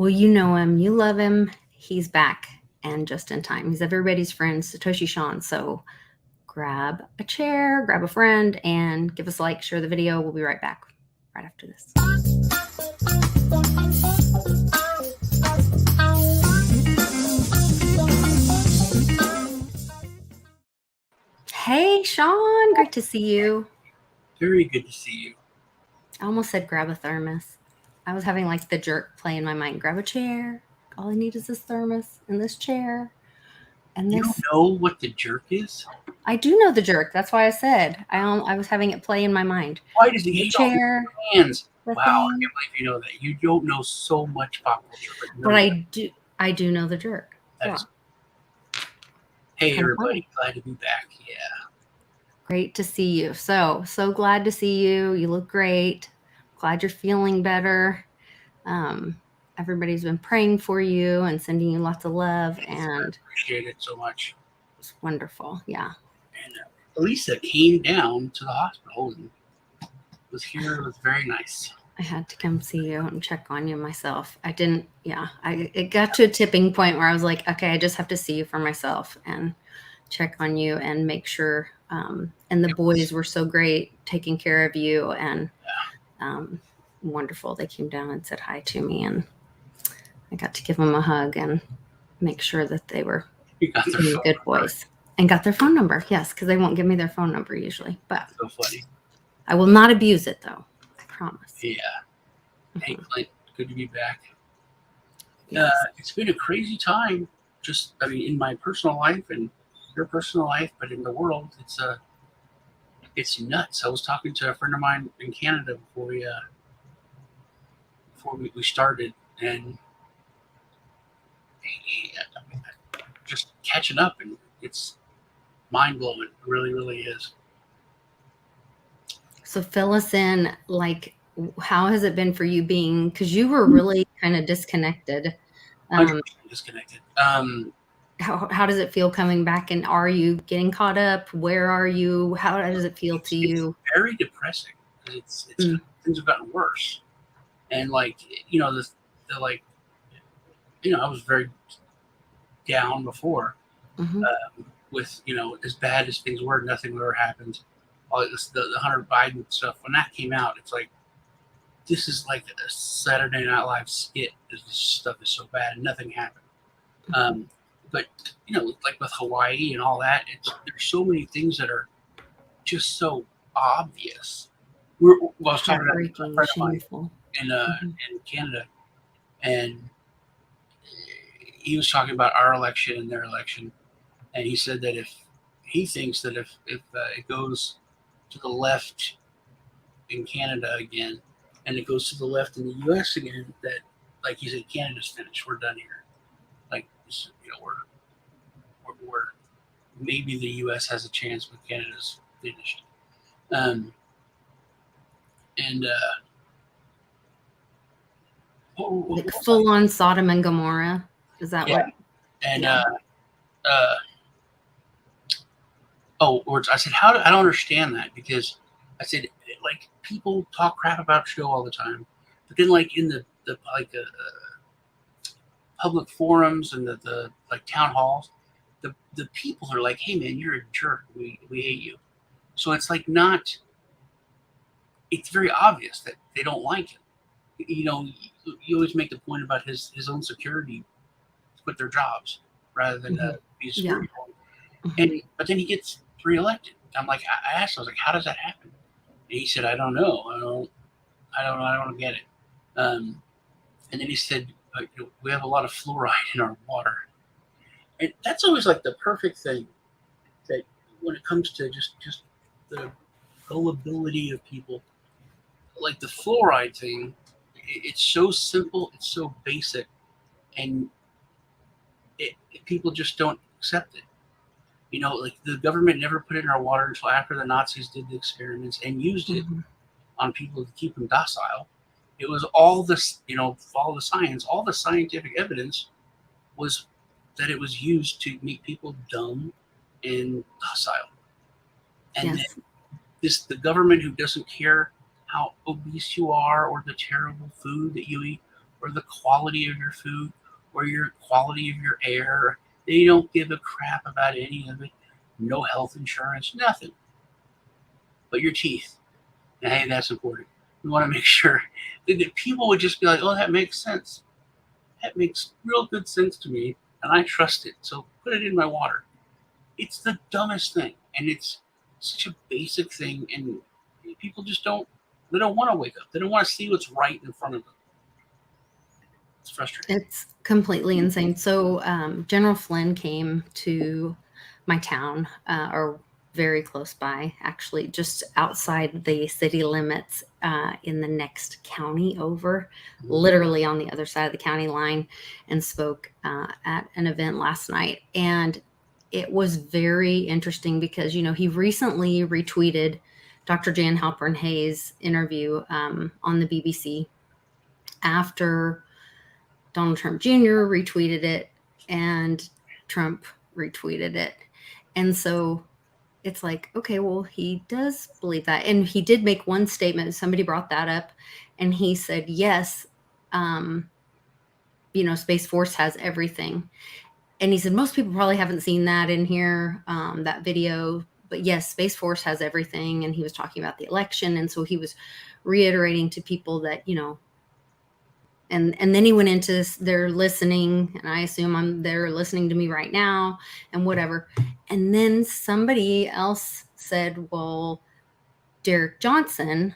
Well, you know him. You love him. He's back and just in time. He's everybody's friend, Satoshi Sean. So grab a chair, grab a friend, and give us a like, share the video. We'll be right back right after this. Hey, Sean. Great to see you. Very good to see you. I almost said grab a thermos. I was having like the jerk play in my mind. Grab a chair. All I need is this thermos and this chair. And You this. don't know what the jerk is? I do know the jerk. That's why I said I was having it play in my mind. Why does he The hate all chair, your hands? the Wow, I thing. can't believe you know that. You don't know so much pop culture. But I do know the jerk. That Yeah. is- Hey, Kinda everybody. funny. Glad to be back. Yeah. Great to see you. So glad to see you. You look great. Glad you're feeling better. Everybody's been praying for you and sending you lots of love, and I appreciate it so much. it's wonderful. Yeah. And Lisa came down to the hospital and was here. It was very nice. I had to come see you and check on you myself. I didn't, it got to a tipping point where I was like, okay, I just have to see you for myself and check on you and make sure. And the boys were so great taking care of you and wonderful. They came down and said hi to me, and I got to give them a hug and make sure that they were good boys. And got their phone number, yes, because they won't give me their phone number usually. But so funny. I will not abuse it, though. I promise. Yeah. Hey, Clint, good to be back. Yes. It's been a crazy time, just, in my personal life and your personal life, but in the world, it's nuts. I was talking to a friend of mine in Canada before we started, and just catching up, and it's mind-blowing. It really, really is. So fill us in, like, how has it been for you being, because you were really kind of disconnected. 100% disconnected. How does it feel coming back, and are you getting caught up? Where are you? How does it feel to you? It's very depressing because things have gotten worse, and I was very down before. With as bad as things were, nothing ever happened. All this, the Hunter Biden stuff, when that came out, it's like, this is like a Saturday Night Live skit. This stuff is so bad and nothing happened. But like with Hawaii and all that, there's so many things that are just so obvious. I was talking to a friend of mine in Canada, and he was talking about our election and their election, and he said that if it goes to the left in Canada again, and it goes to the left in the U.S. again, that, like he said, Canada's finished. We're done here. Like, we're maybe the U.S. has a chance, but Canada's finished. Like full on Sodom and Gomorrah. Is that what? And I said, I don't understand that, because I said, like, people talk crap about Joe all the time, but then, like, in the public forums and the like town halls, the people are like, hey man, you're a jerk, we hate you. So it's like, it's very obvious that they don't like him. You always make the point about his own security quit their jobs rather than be a security guard. But then he gets reelected. I'm like, I asked him, I was like, how does that happen? And he said, I don't know. I don't get it. And then he said, we have a lot of fluoride in our water. And that's always like the perfect thing, that when it comes to just the gullibility of people, like the fluoride thing, it's so simple, it's so basic, and people just don't accept it. Like, the government never put it in our water until after the Nazis did the experiments and used it on people to keep them docile. It was all this, all the science, all the scientific evidence was that it was used to make people dumb and docile. And then the government, who doesn't care how obese you are or the terrible food that you eat, or the quality of your food or your quality of your air. They don't give a crap about any of it. No health insurance, nothing. But your teeth. And hey, that's important. We want to make sure that people would just be like, oh, that makes sense. That makes real good sense to me, and I trust it. So put it in my water. It's the dumbest thing, and it's such a basic thing, and people just don't. They don't want to wake up. They don't want to see what's right in front of them. It's frustrating. It's completely insane. So General Flynn came to my town, or very close by, actually, just outside the city limits, in the next county over, literally on the other side of the county line, and spoke at an event last night. And it was very interesting because, he recently retweeted Dr. Jan Halpern Hayes' interview on the BBC after Donald Trump Jr. retweeted it and Trump retweeted it. And so it's like, okay, well, he does believe that. And he did make one statement. Somebody brought that up and he said, yes, Space Force has everything. And he said, most people probably haven't seen that in here, that video. But yes, Space Force has everything. And he was talking about the election. And so he was reiterating to people that, and then he went into they're listening, and I assume they're listening to me right now and whatever. And then somebody else said, well, Derek Johnson,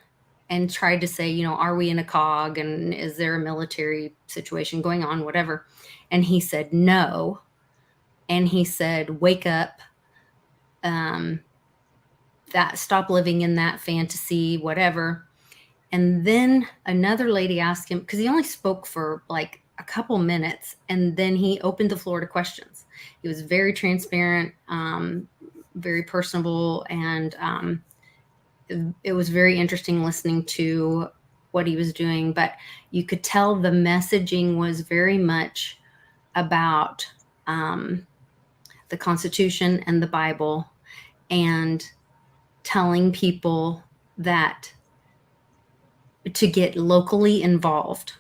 and tried to say, are we in a cog, and is there a military situation going on, whatever. And he said no. And he said, wake up, that stop living in that fantasy, whatever. And then another lady asked him, because he only spoke for like a couple minutes, and then he opened the floor to questions. He was very transparent, very personable, and it was very interesting listening to what he was doing. But you could tell the messaging was very much about the Constitution and the Bible, and telling people that to get locally involved.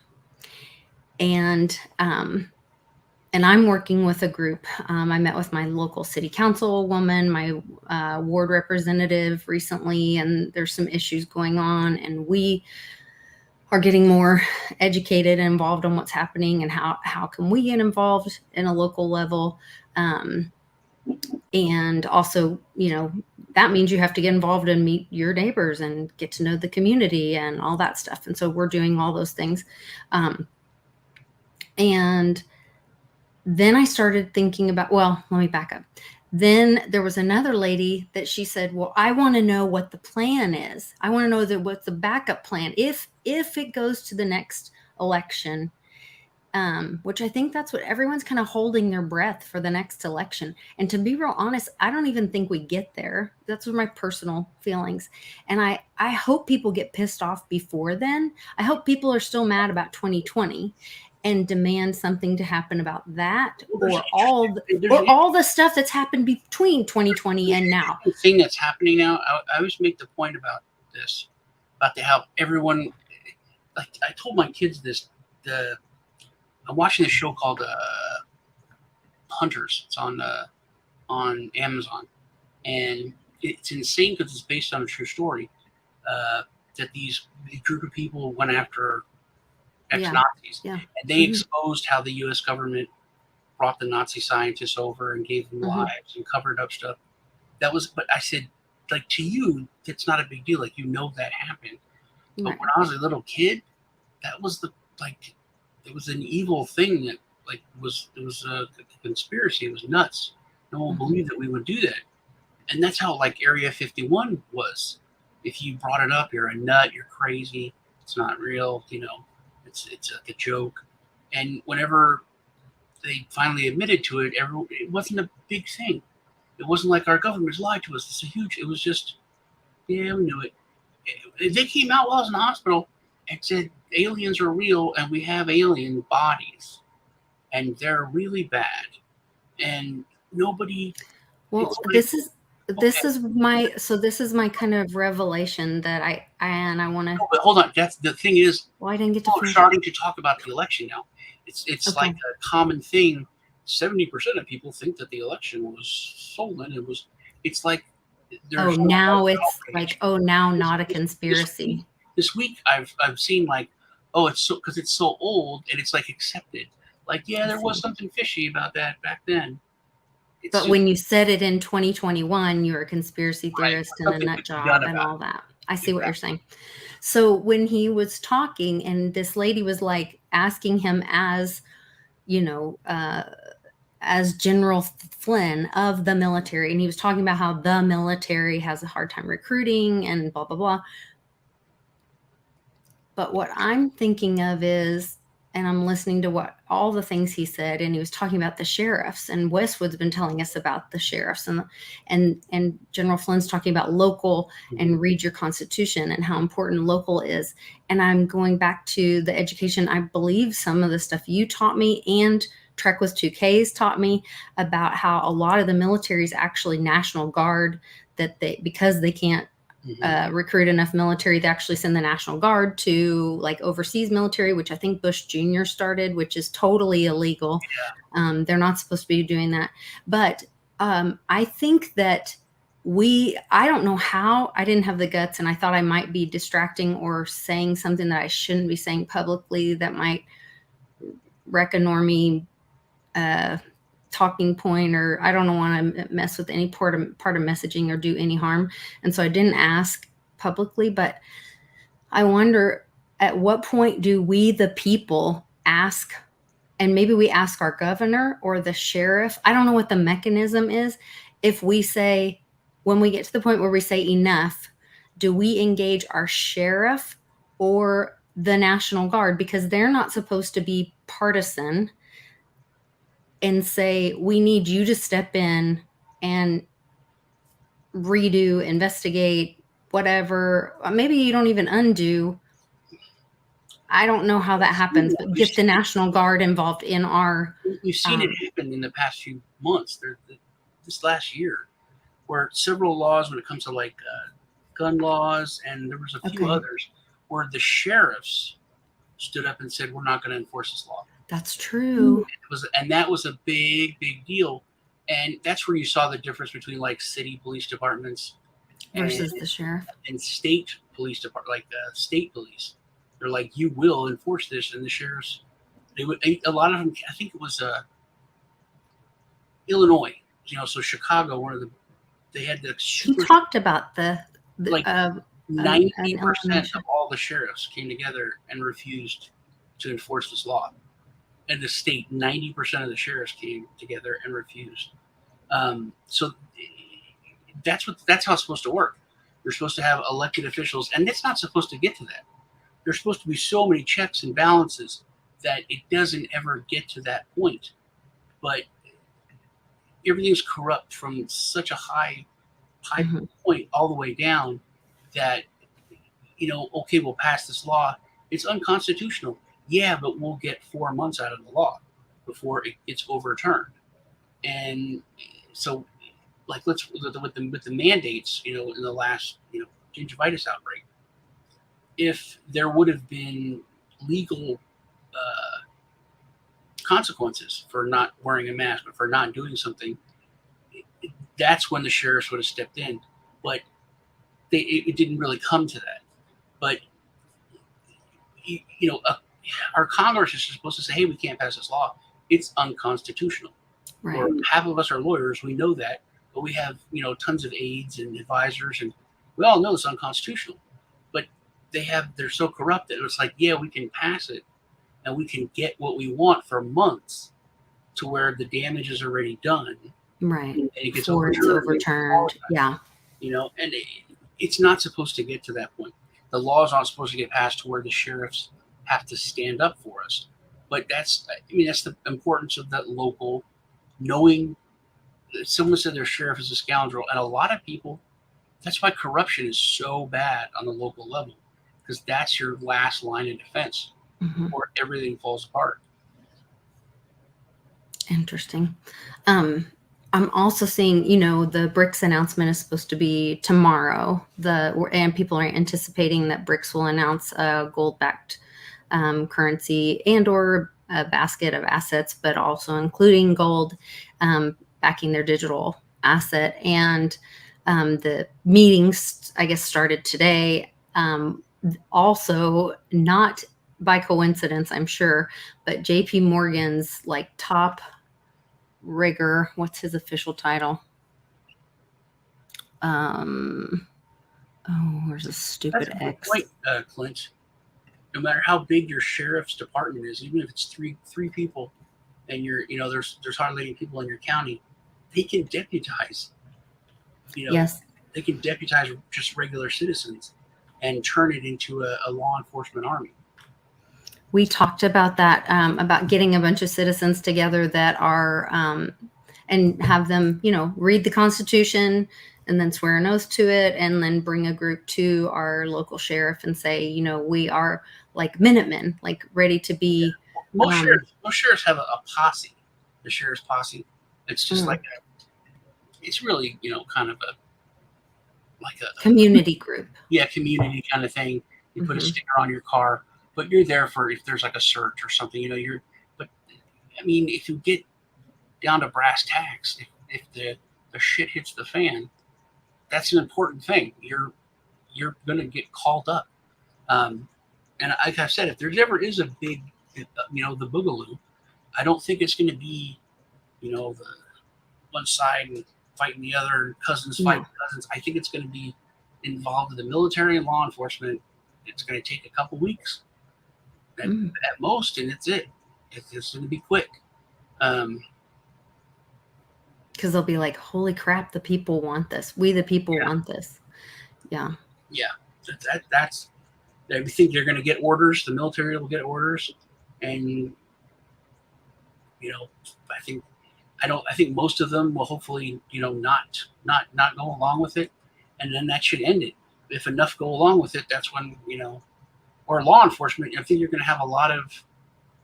And I'm working with a group. I met with my local city council woman, my ward representative recently, and there's some issues going on, and we are getting more educated and involved on what's happening and how can we get involved in a local level. And also, that means you have to get involved and meet your neighbors and get to know the community and all that stuff. And so we're doing all those things. And then I started thinking about, well, let me back up. Then there was another lady that she said, well, I want to know what the plan is. I want to know what's the backup plan if it goes to the next election. Which I think that's what everyone's kind of holding their breath for the next election. And to be real honest, I don't even think we get there. That's my personal feelings. And I hope people get pissed off before then. I hope people are still mad about 2020 and demand something to happen about that, or all the stuff that's happened between 2020 and now. The thing that's happening now, I always make the point about this, about how everyone, like I told my kids this, I'm watching this show called Hunters. It's on Amazon, and it's insane because it's based on a true story. That the group of people went after ex-Nazis, and they exposed how the U.S. government brought the Nazi scientists over and gave them lives and covered up stuff. But I said, like, to you, it's not a big deal. Like, that happened. But when I was a little kid, that was it was an evil thing that it was a conspiracy. It was nuts. No one believed that we would do that. And that's how Area 51 was. If you brought it up, you're a nut, you're crazy, it's not real, it's like a joke. And whenever they finally admitted to it, it wasn't a big thing. It wasn't like our government's lied to us. It was just, yeah, we knew it. They came out while I was in the hospital and said aliens are real and we have alien bodies and they're really bad. And nobody. Well, this is my kind of revelation that I want to. No, but hold on. That's the thing is, Well, I didn't get to people are finish. starting to talk about the election now. It's Okay. like a common thing. 70% of people think that the election was stolen. It's like there's now it's outrage. like, now not a conspiracy. This week I've seen like, oh, it's so because it's so old and it's like accepted. Like, yeah, there was something fishy about that back then. But when you said it in 2021, you're a conspiracy theorist and a something nut could be job done and about all that. I see what you're saying. So when he was talking and this lady was like asking him as, as General Flynn of the military, and he was talking about how the military has a hard time recruiting and blah, blah, blah. But what I'm thinking of is, and I'm listening to what all the things he said, and he was talking about the sheriffs, and Westwood's been telling us about the sheriffs, and General Flynn's talking about local and read your Constitution and how important local is. And I'm going back to the education. I believe some of the stuff you taught me and Trek with 2Ks taught me about how a lot of the military is actually National Guard, that because they can't recruit enough military, they actually send the National Guard to like overseas military, which I think Bush Jr. started, which is totally illegal. Yeah. They're not supposed to be doing that. But I think that I don't know how I didn't have the guts, and I thought I might be distracting or saying something that I shouldn't be saying publicly that might wreck a normie talking point, or I don't want to mess with any part of messaging or do any harm. And so I didn't ask publicly, but I wonder at what point do we, the people, ask, and maybe we ask our governor or the sheriff. I don't know what the mechanism is. If we say, when we get to the point where we say enough, do we engage our sheriff or the National Guard? Because they're not supposed to be partisan, and say, we need you to step in and redo, investigate, whatever. Maybe you don't even undo. I don't know how that happens, but get the National Guard involved in our. We've seen it happen in the past few months. This last year, where several laws, when it comes to like gun laws, and there was a few others, where the sheriffs stood up and said, "We're not going to enforce this law." That's true. And that was a big deal. And that's where you saw the difference between like city police departments versus the sheriff and state police department, like state police. They're like, you will enforce this, and the sheriffs, they would. A lot of them, I think it was Illinois. So Chicago, they had the. He talked about the like 90% of all the sheriffs came together and refused to enforce this law. In the state, 90% of the sheriffs came together and refused. So that's how it's supposed to work. You're supposed to have elected officials, and it's not supposed to get to that. There's supposed to be so many checks and balances that it doesn't ever get to that point. But everything's corrupt from such a high point all the way down that, okay, we'll pass this law. It's unconstitutional. Yeah, but we'll get 4 months out of the law before it gets overturned. And so, like, with the mandates, in the last, gingivitis outbreak, if there would have been legal consequences for not wearing a mask or for not doing something, that's when the sheriffs would have stepped in. But it didn't really come to that. But our Congress is supposed to say, hey, we can't pass this law. It's unconstitutional. Right. Or half of us are lawyers. We know that. But we have, tons of aides and advisors, and we all know it's unconstitutional. But they're so corrupt that it's like, yeah, we can pass it and we can get what we want for months to where the damage is already done. Right. And it gets overturned. Yeah. And it's not supposed to get to that point. The laws aren't supposed to get passed to where the sheriffs have to stand up for us. But that's the importance of that local, knowing that someone said their sheriff is a scoundrel. And a lot of people, that's why corruption is so bad on the local level, because that's your last line of defense before everything falls apart. Interesting. I'm also seeing, the BRICS announcement is supposed to be tomorrow. And people are anticipating that BRICS will announce a gold-backed currency and/or a basket of assets, but also including gold, backing their digital asset. And the meetings, I guess, started today. Also, not by coincidence, I'm sure, but J.P. Morgan's top rigger, what's his official title? Where's a stupid That's a good X? point, Clint. No matter how big your sheriff's department is, even if it's three people, and there's hardly any people in your county, they can deputize. Yes. They can deputize just regular citizens and turn it into a law enforcement army. We talked about that, about getting a bunch of citizens together that are, and have them, read the Constitution and then swear an oath to it, and then bring a group to our local sheriff and say, we are like Minutemen, like ready to be. Most sheriffs have a posse, the sheriff's posse. It's just it's really, kind of a community group. Yeah, community kind of thing. You put a sticker on your car, but you're there for if there's like a search or something, but I mean, if you get down to brass tacks, if the shit hits the fan, that's an important thing. You're going to get called up. And like I've said, if there ever is a big, the boogaloo, I don't think it's going to be, the one side and fighting the other, cousins fighting cousins. I think it's going to be involved in the military and law enforcement. It's going to take a couple weeks at most, and it's it. It's going to be quick. Because they'll be like, holy crap, the people want this. We, the people, want this. Yeah. Yeah. That's, I think they're going to get orders. The military will get orders. And, I think most of them will hopefully, not go along with it. And then that should end it. If enough go along with it, that's when, or law enforcement, I think you're going to have a lot of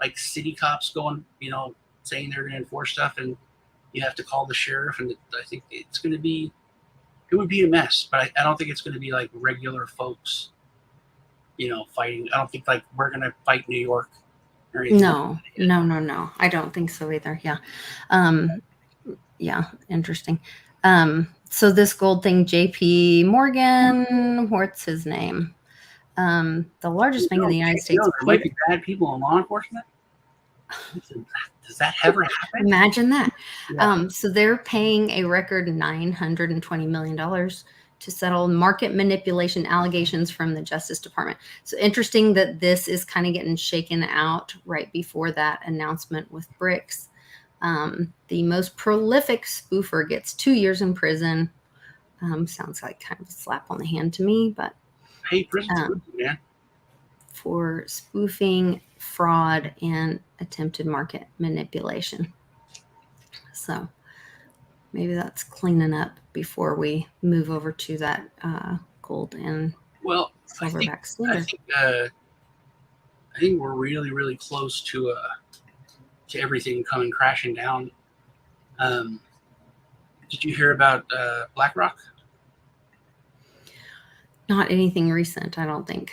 like city cops going, saying they're going to enforce stuff, and you have to call the sheriff. And I think it would be a mess, but I don't think it's going to be like regular folks, fighting. I don't think like we're going to fight New York or anything. No. I don't think so either. Yeah. Yeah. Interesting. So this gold thing, JP Morgan, what's his name? The largest bank in the United States. There might be bad people in law enforcement. Does that ever happen? Imagine that. Yeah. So they're paying a record $920 million to settle market manipulation allegations from the Justice Department. So interesting that this is kind of getting shaken out right before that announcement with BRICS. The most prolific spoofer gets 2 years in prison. Sounds like kind of a slap on the hand to me, but hey, prison, man. For spoofing, fraud, and attempted market manipulation. So maybe that's cleaning up before we move over to that gold and silverback standard. I think we're really, really close to everything coming crashing down. Did you hear about BlackRock? Not anything recent, I don't think.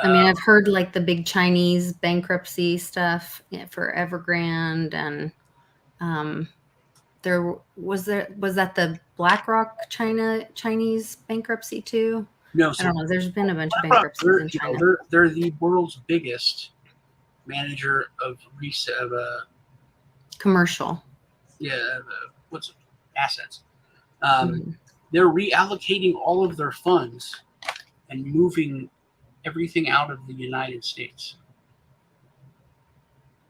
I mean, I've heard like the big Chinese bankruptcy stuff for Evergrande, and was that the BlackRock Chinese bankruptcy too? No, I don't know. There's been a bunch of bankruptcies in China. They're the world's biggest manager of commercial. Yeah, assets. They're reallocating all of their funds and moving everything out of the United States.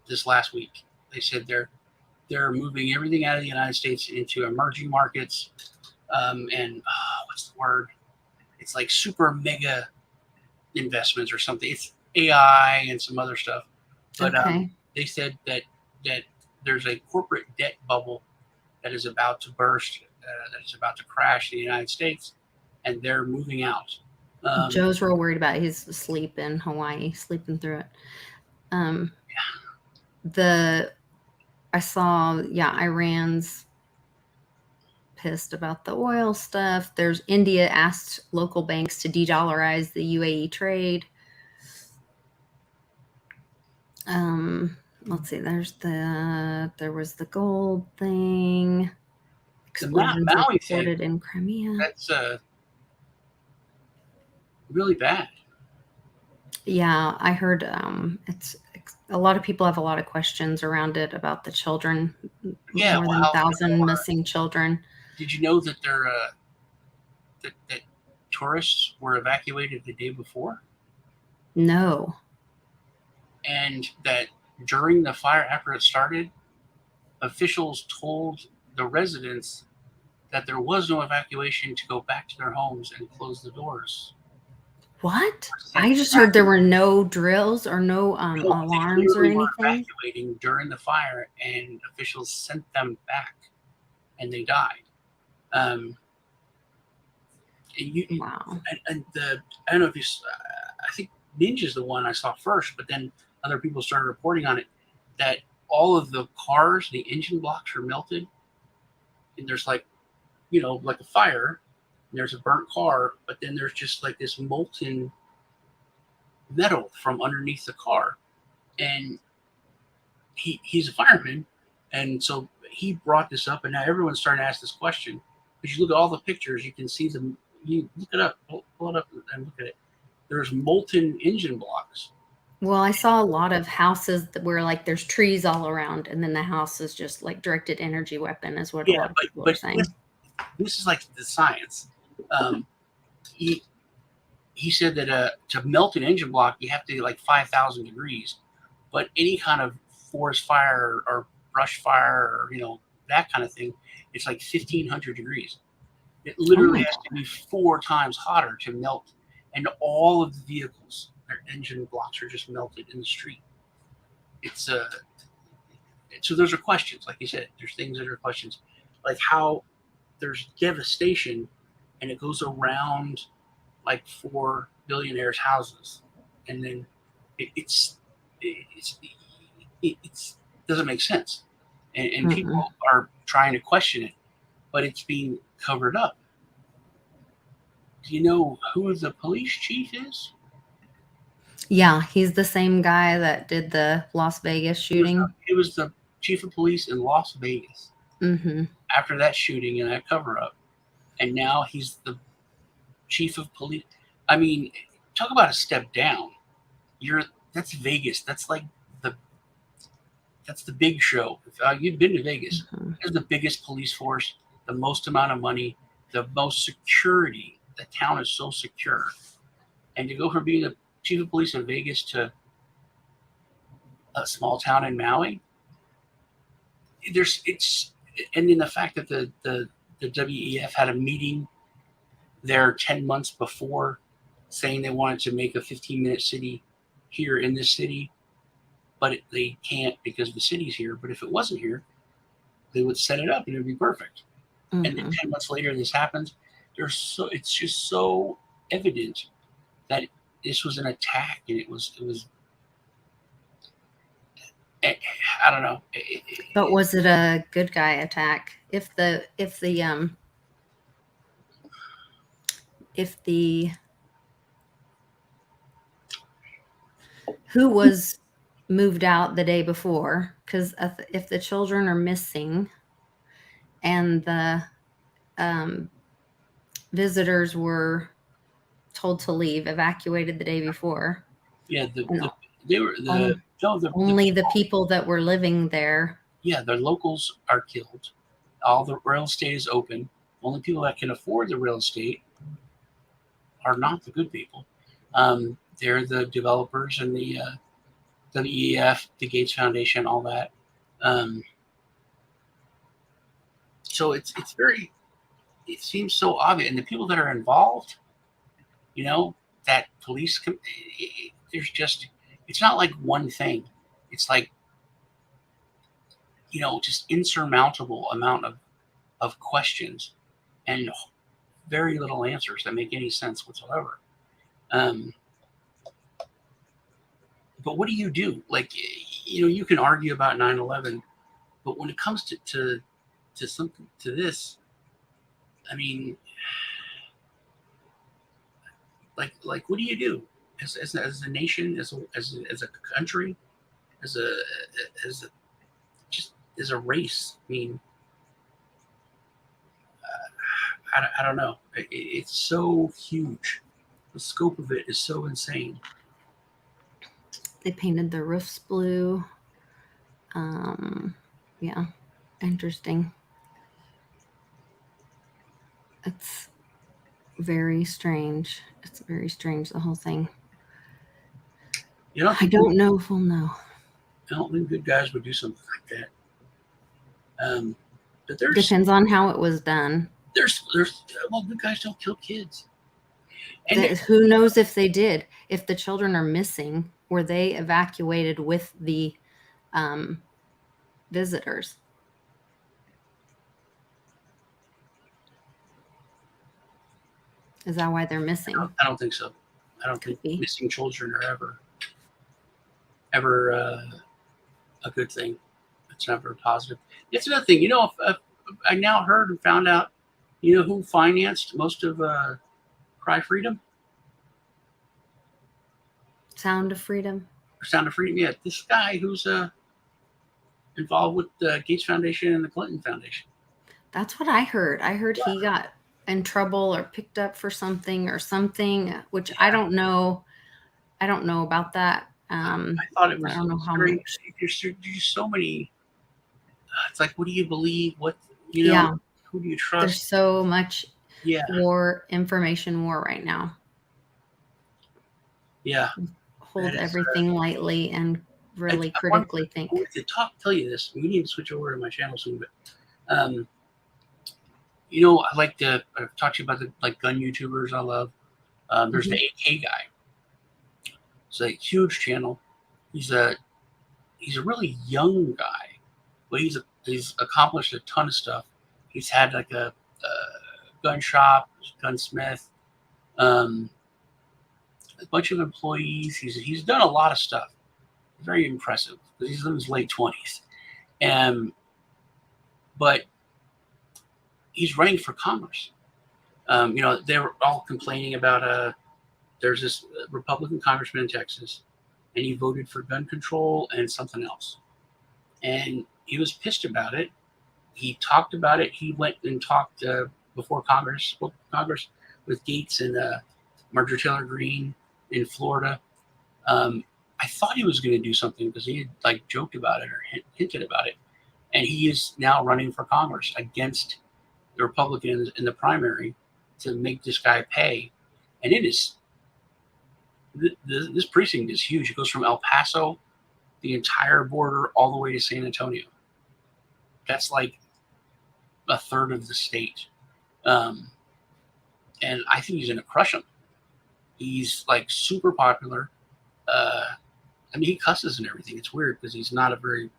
This last week, they said they're moving everything out of the United States into emerging markets, and what's the word? It's like super mega investments or something. It's AI and some other stuff. But they said that there's a corporate debt bubble that is about to burst, that is about to crash in the United States, and they're moving out. Joe's real worried about his sleep in Hawaii, sleeping through it. I saw, Iran's pissed about the oil stuff. There's India asked local banks to de-dollarize the UAE trade. Let's see. There was the gold thing. Explosions the Maui reported thing, in Crimea. that's really bad. Yeah, I heard it's a lot of people have a lot of questions around it about the children. Yeah, More than 1,000 missing children. Did you know that that tourists were evacuated the day before? No. And that during the fire, after it started, officials told the residents that there was no evacuation to go back to their homes and close the doors. What? I just heard there were no drills or no alarms or They were anything. evacuating during the fire, and officials sent them back, and they died. And Wow. and I don't know if you, I think Ninja's the one I saw first, but then other people started reporting on it that all of the cars, the engine blocks are melted, and there's like, like a fire, and there's a burnt car, but then there's just like this molten metal from underneath the car, and he's a fireman, and so he brought this up, and now everyone's starting to ask this question because you look at all the pictures, you can see them. You look it up, pull it up, and look at it. There's molten engine blocks. Well, I saw a lot of houses where like there's trees all around, and then the house is just like directed energy weapon, is what a lot of people are saying. This is like the science. He he said that to melt an engine block, you have to do like 5,000 degrees, but any kind of forest fire or brush fire or that kind of thing, it's like 1,500 degrees. It literally has to be 4 times hotter to melt, and all of the vehicles, their engine blocks are just melted in the street. It's so those are questions, like you said. There's things that are questions, like how there's devastation, and it goes around like 4 billionaires' houses, and then it's doesn't make sense, and people are trying to question it, but it's being covered up. Do you know who the police chief is? Yeah, he's the same guy that did the Las Vegas shooting. He was the chief of police in Las Vegas after that shooting and that cover up, and now he's the chief of police. I mean, talk about a step down. That's Vegas. That's like that's the big show. You've been to Vegas. There's the biggest police force, the most amount of money, the most security. The town is so secure, and to go from being the chief of police in Vegas to a small town in Maui, and in the fact that the WEF had a meeting there 10 months before, saying they wanted to make a 15-minute city here in this city, but they can't because the city's here. But if it wasn't here, they would set it up and it would be perfect. And then 10 months later, this happens. It's just so evident that this was an attack, and it was. I don't know. But was it a good guy attack? If the who was moved out the day before, because if the children are missing and the visitors were told to leave, evacuated the day before. Yeah, they were only the people that were living there. Yeah, the locals are killed. All the real estate is open. Only people that can afford the real estate are not the good people. They're the developers and the WEF, the Gates Foundation, all that. So it seems so obvious, and the people that are involved, that police. It's not like one thing. It's like just insurmountable amount of questions and very little answers that make any sense whatsoever. But what do you do? Like, you can argue about 9/11, but when it comes to something to this, I mean, like what do you do as a nation, as a country, as a as a just as a race? I mean, I don't know. It's so huge. The scope of it is so insane. They painted the roofs blue. Yeah, interesting. It's very strange. It's very strange, the whole thing. You don't I think don't know if we'll know. I don't think good guys would do something like that. But Depends on how it was done. there's well, good guys don't kill kids. And Who knows if they did? If the children are missing, were they evacuated with the um, visitors? Is that why they're missing? I don't think so. I don't Could think be. missing children are ever a good thing. It's never positive. It's another thing. If I now heard and found out, who financed most of Cry Freedom Sound of Freedom. or Sound of Freedom? Yeah, this guy who's involved with the Gates Foundation and the Clinton Foundation. That's what I heard. I heard he got in trouble or picked up for something, which I don't know. I don't know about that. I thought it I was don't know how very. much. There's so many. It's like, what do you believe? What Yeah, Who do you there's trust? so much Yeah, information war right now. yeah. Hold everything lightly and really I critically think. wanted to tell you this. We need to switch over to my channel soon, but um, I like to talk to you about the gun YouTubers I love. There's the AK guy. It's a huge channel. He's a really young guy, but he's accomplished a ton of stuff. He's had like a gun shop, gunsmith, um, a bunch of employees. He's done a lot of stuff. Very impressive. He's in his late 20s, and but he's running for Congress. They were all complaining about there's this Republican congressman in Texas, and he voted for gun control and something else. And he was pissed about it. He talked about it. He went and talked before Congress, spoke to Congress with Gates and Marjorie Taylor Greene in Florida. I thought he was going to do something because he had joked about it or hinted about it. And he is now running for Congress against the Republicans in the primary to make this guy pay. And it is this precinct is huge. It goes from El Paso, the entire border, all the way to San Antonio. That's like a third of the state. And I think he's going to crush him. He's super popular. He cusses and everything. It's weird because he's not a very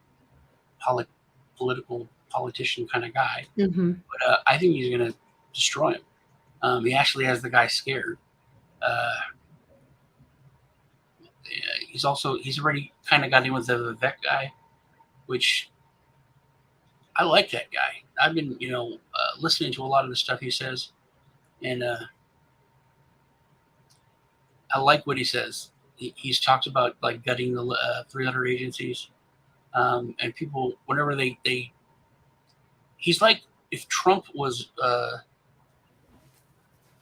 political politician kind of guy. Mm-hmm. But I think he's going to destroy him. He actually has the guy scared. He's already kind of got in with the Vivek guy, which I like that guy. I've been listening to a lot of the stuff he says, and I like what he says. He's talked about gutting the 300 agencies, and people whenever they he's like if Trump was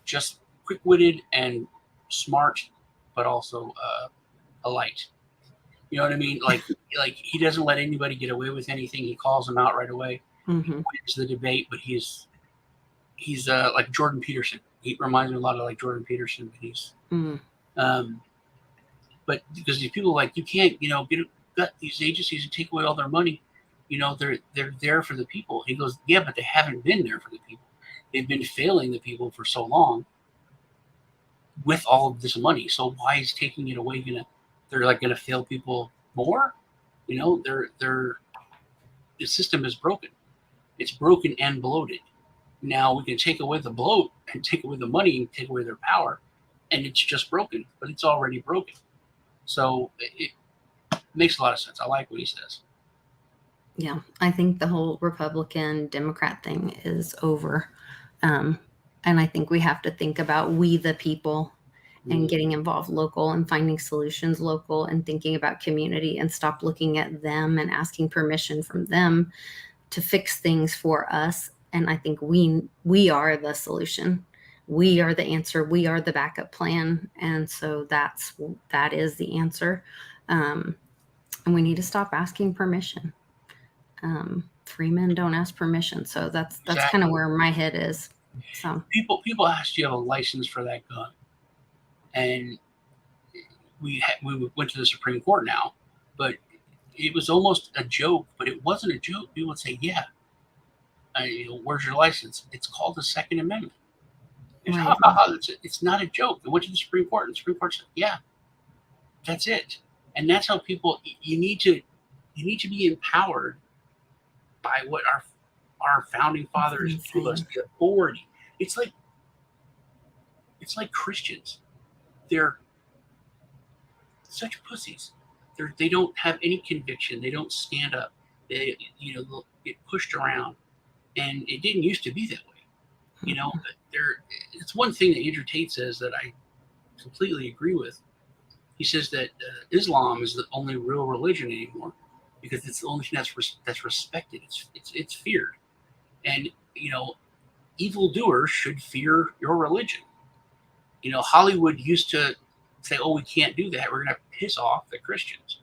just quick-witted and smart, but also polite. You know what I mean? Like he doesn't let anybody get away with anything. He calls them out right away. Mm-hmm. He wins the debate, but he's like Jordan Peterson. He reminds me a lot of Jordan Peterson. But he's but because these people you can't gut these agencies and take away all their money. They're there for the people. He goes, yeah, but they haven't been there for the people. They've been failing the people for so long with all of this money. So why is taking it away they're gonna fail people more? The system is broken. It's broken and bloated. Now we can take away the bloat and take away the money and take away their power, and it's just broken, but it's already broken. So it makes a lot of sense. I like what he says. Yeah, I think the whole Republican Democrat thing is over. And I think we have to think about we the people and Mhm. getting involved local and finding solutions local and thinking about community and stop looking at them and asking permission from them to fix things for us. And I think we are the solution. We are the answer. We are the backup plan. And so that is the answer. And we need to stop asking permission. Free men don't ask permission. So that's kind of Exactly. where my head is. So People asked, "Do you have a license for that gun?" And we went to the Supreme Court now, but it was almost a joke. But it wasn't a joke. People would say, "Yeah, where's your license?" It's called the Second Amendment. It's, ha, right. ha, ha, it's not a joke. It went to the Supreme Court, and the Supreme Court said, "Yeah, that's it." And that's how people. You need to be empowered by what our founding That's fathers gave us, insane. the authority. It's like it's like Christians. They're such pussies. They don't have any conviction. They don't stand up. They they'll get pushed around, and it didn't used to be that way. You know, there. It's one thing that Andrew Tate says that I completely agree with. He says that Islam is the only real religion anymore because it's the only thing that's respected. It's feared, and evildoers should fear your religion. Hollywood used to say, "Oh, we can't do that. We're going to piss off the Christians.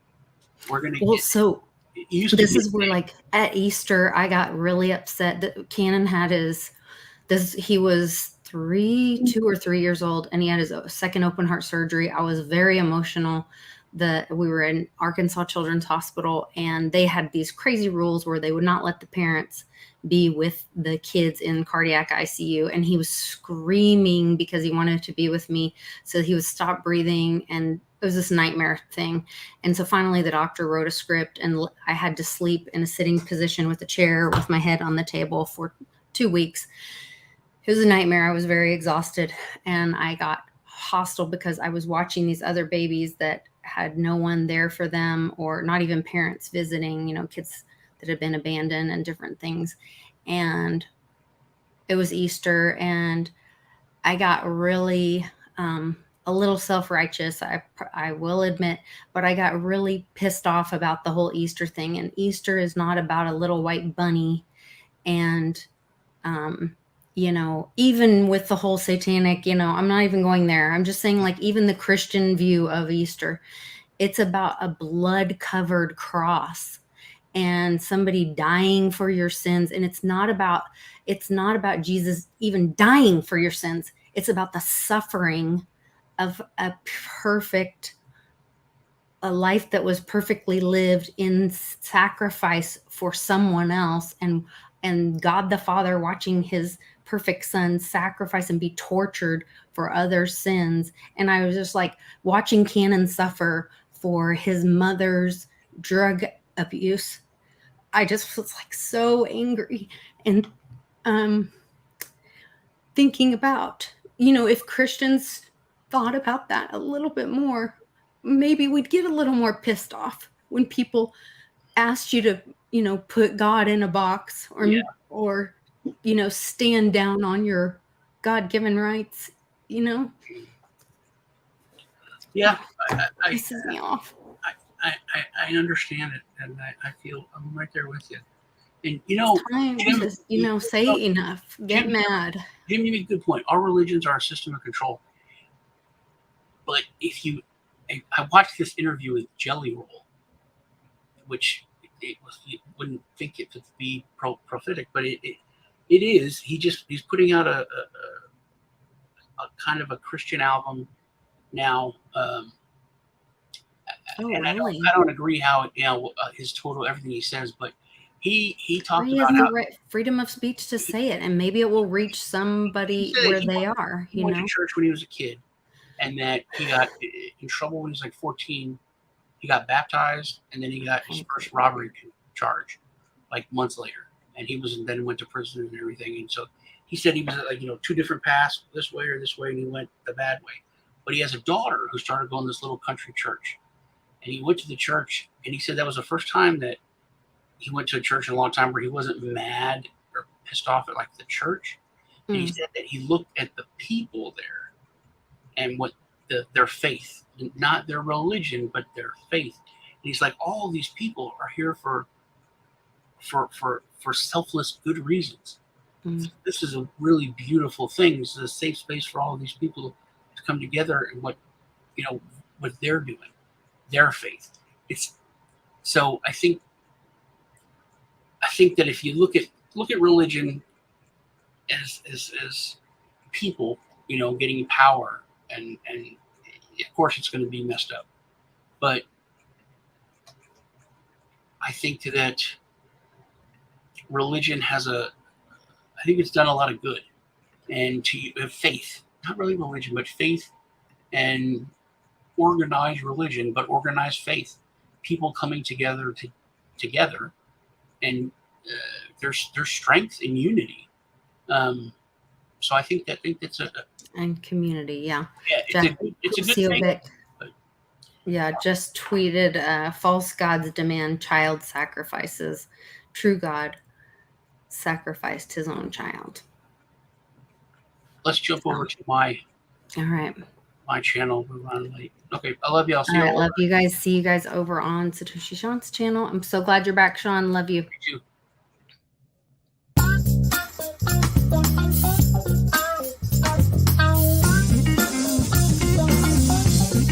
We're going to Well, get." so It used to this be is where, like, at Easter, I got really upset that Cannon had he was 2 or 3 years old, and he had his second open heart surgery. I was very emotional that we were in Arkansas Children's Hospital, and they had these crazy rules where they would not let the parents be with the kids in cardiac ICU. And he was screaming because he wanted to be with me. So he would stop breathing, and it was this nightmare thing. And so finally the doctor wrote a script, and I had to sleep in a sitting position with a chair with my head on the table for 2 weeks. It was a nightmare. I was very exhausted, and I got hostile because I was watching these other babies that had no one there for them, or not even parents visiting, kids that had been abandoned and different things. And it was Easter, and I got really a little self-righteous, I will admit, but I got really pissed off about the whole Easter thing. And Easter is not about a little white bunny. And um, even with the whole satanic, I'm not even going there. I'm just saying, like, even the Christian view of Easter, it's about a blood covered cross and somebody dying for your sins. And it's not about Jesus even dying for your sins. It's about the suffering of a life that was perfectly lived in sacrifice for someone else, and God the Father watching his perfect son sacrifice and be tortured for other sins. And I was just like watching Cannon suffer for his mother's drug abuse. I just was like so angry, and um thinking about, if Christians thought about that a little bit more, maybe we'd get a little more pissed off when people asked you to, put God in a box, Yeah, or, stand down on your God-given rights, you know? yeah. I I, Pisses me off. I understand it, and I feel I'm right there with you. And It's time Jim, to, say enough, get Jim, mad. Jim, you make a good point. Our religions are a system of control. But I watched this interview with Jelly Roll, which you wouldn't think it to be prophetic, but it is. He's putting out a kind of a Christian album now, Oh, and really? I don't agree how his total everything he says, but he talked He about has how the right freedom of speech to say it, and maybe it will reach he somebody said where they are, he went to church when he was a kid, and that he got in trouble when he was like 14. He got baptized, and then he got his Oh, first robbery charge like months later, and then went to prison and everything. And so he said he was like two different paths, this way or this way, and he went the bad way. But he has a daughter who started going to this little country church, and he went to the church, and he said that was the first time that he went to a church in a long time where he wasn't mad or pissed off at like the church. And he said that he looked at the people there and what their faith, not their religion, but their faith. And he's like, all these people are here for selfless good reasons. This is a really beautiful thing. This is a safe space for all of these people to come together and what they're doing, their faith. It's so I think that if you look at religion as people, getting power, and of course it's going to be messed up, but I think that religion I think it's done a lot of good, and to have faith, not really religion, but faith, and organized religion, but organized faith, people coming together and there's strength in unity. So I think that's and community. Yeah. It's a good thing. Yeah, just tweeted, false gods demand child sacrifices. True God sacrificed his own child. Let's jump over to all right. My channel. We're running late. Okay, I love you. I'll see you. All right, love you guys. See you guys over on Satoshi Sean's channel. I'm so glad you're back, Sean. Love you. You too.